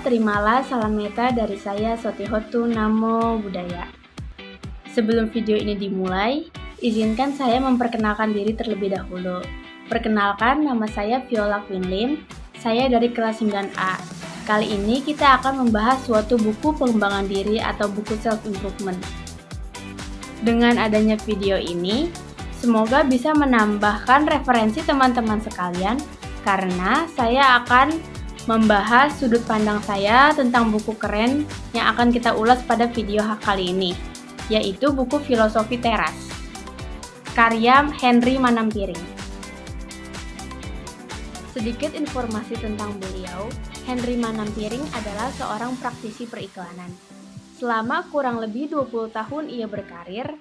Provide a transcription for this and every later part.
terimalah salam meta dari saya Sotihotu Namo Buddhaya. Sebelum video ini dimulai, izinkan saya memperkenalkan diri terlebih dahulu. Perkenalkan, nama saya Viola Quinlim, saya dari kelas 9A. Kali ini kita akan membahas suatu buku pengembangan diri atau buku self-improvement. Dengan adanya video ini, semoga bisa menambahkan referensi teman-teman sekalian, karena saya akan membahas sudut pandang saya tentang buku keren yang akan kita ulas pada video kali ini, yaitu buku Filosofi Teras, karya Henry Manampiring. Sedikit informasi tentang beliau, Henry Manampiring adalah seorang praktisi periklanan. Selama kurang lebih 20 tahun ia berkarir,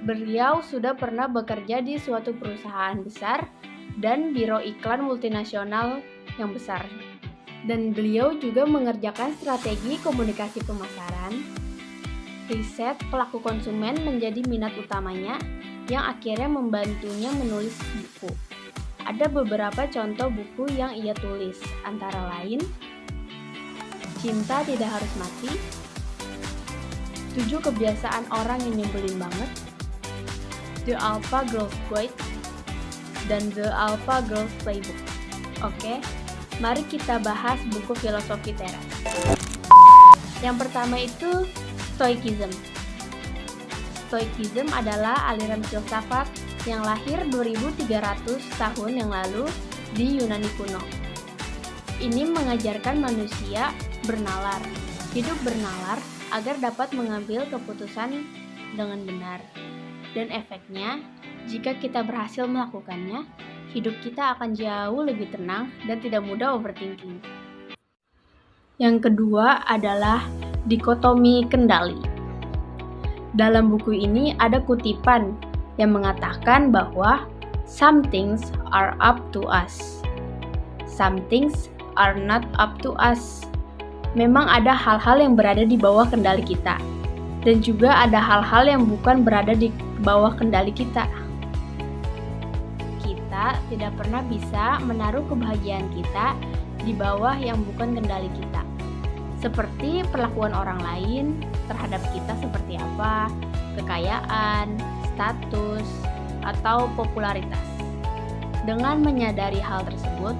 beliau sudah pernah bekerja di suatu perusahaan besar dan biro iklan multinasional yang besar. Dan beliau juga mengerjakan strategi komunikasi pemasaran, riset pelaku konsumen menjadi minat utamanya yang akhirnya membantunya menulis buku. Ada beberapa contoh buku yang ia tulis, antara lain Cinta Tidak Harus Mati, 7 Kebiasaan Orang yang Nyebelin Banget, The Alpha Girls Guide, dan The Alpha Girls Playbook. Oke, mari kita bahas buku Filosofi Teras. Yang pertama itu Stoicism. Stoicism adalah aliran filsafat yang lahir 2300 tahun yang lalu di Yunani kuno. Ini mengajarkan manusia bernalar, hidup bernalar agar dapat mengambil keputusan dengan benar. Dan efeknya, jika kita berhasil melakukannya, hidup kita akan jauh lebih tenang dan tidak mudah overthinking. Yang kedua adalah dikotomi kendali. Dalam buku ini ada kutipan yang mengatakan bahwa some things are up to us, some things are not up to us. Memang ada hal-hal yang berada di bawah kendali kita, dan juga ada hal-hal yang bukan berada di bawah kendali kita. Kita tidak pernah bisa menaruh kebahagiaan kita di bawah yang bukan kendali kita. Seperti perlakuan orang lain terhadap kita seperti apa, kekayaan, status, atau popularitas. Dengan menyadari hal tersebut,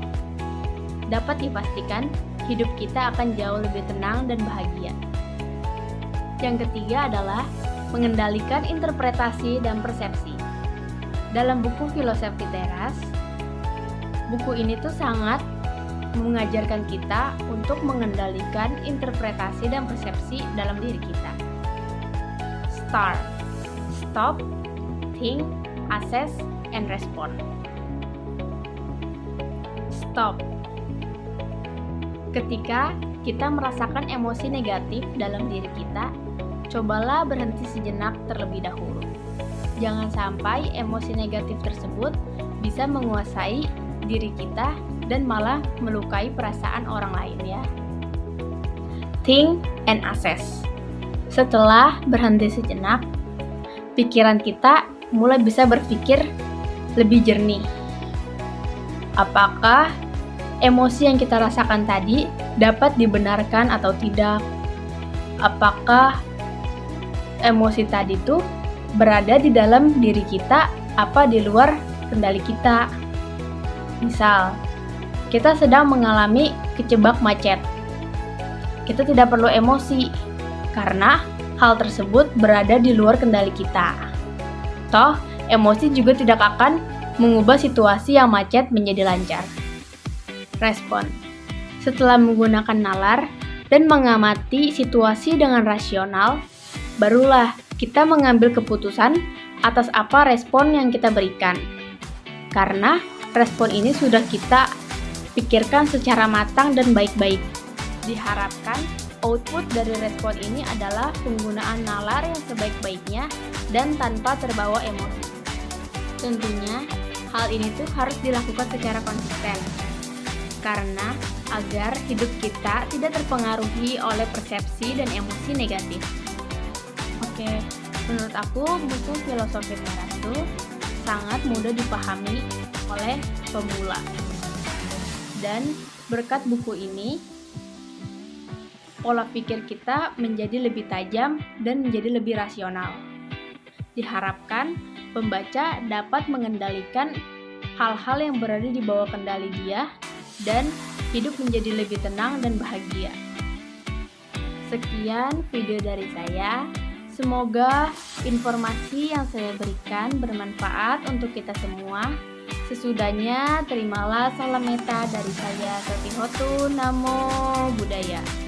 dapat dipastikan hidup kita akan jauh lebih tenang dan bahagia. Yang ketiga adalah mengendalikan interpretasi dan persepsi. Dalam buku Filosofi Teras, buku ini tuh sangat mengajarkan kita untuk mengendalikan interpretasi dan persepsi dalam diri kita. Stop, think, assess, and respond. Stop. Ketika kita merasakan emosi negatif dalam diri kita, cobalah berhenti sejenak terlebih dahulu. Jangan sampai emosi negatif tersebut bisa menguasai diri kita dan malah melukai perasaan orang lain ya. Think and assess. Setelah berhenti sejenak, pikiran kita mulai bisa berpikir lebih jernih. Apakah emosi yang kita rasakan tadi dapat dibenarkan atau tidak? Apakah emosi tadi tuh berada di dalam diri kita apa di luar kendali kita? Misal, kita sedang mengalami kejebak macet. Kita tidak perlu emosi, karena hal tersebut berada di luar kendali kita. Toh, emosi juga tidak akan mengubah situasi yang macet menjadi lancar. Respon. Setelah menggunakan nalar dan mengamati situasi dengan rasional, barulah kita mengambil keputusan atas apa respon yang kita berikan. Karena respon ini sudah kita pikirkan secara matang dan baik-baik. Diharapkan output dari respon ini adalah penggunaan nalar yang sebaik-baiknya dan tanpa terbawa emosi. Tentunya, hal ini tuh harus dilakukan secara konsisten. Karena agar hidup kita tidak terpengaruhi oleh persepsi dan emosi negatif. Oke, menurut aku buku Filosofi Teras itu sangat mudah dipahami oleh pemula. Dan berkat buku ini, pola pikir kita menjadi lebih tajam dan menjadi lebih rasional. Diharapkan pembaca dapat mengendalikan hal-hal yang berada di bawah kendali dia dan hidup menjadi lebih tenang dan bahagia. Sekian video dari saya. Semoga informasi yang saya berikan bermanfaat untuk kita semua. Sesudahnya, terimalah salam meta dari saya, Soti Hotu. Namo Buddhaya.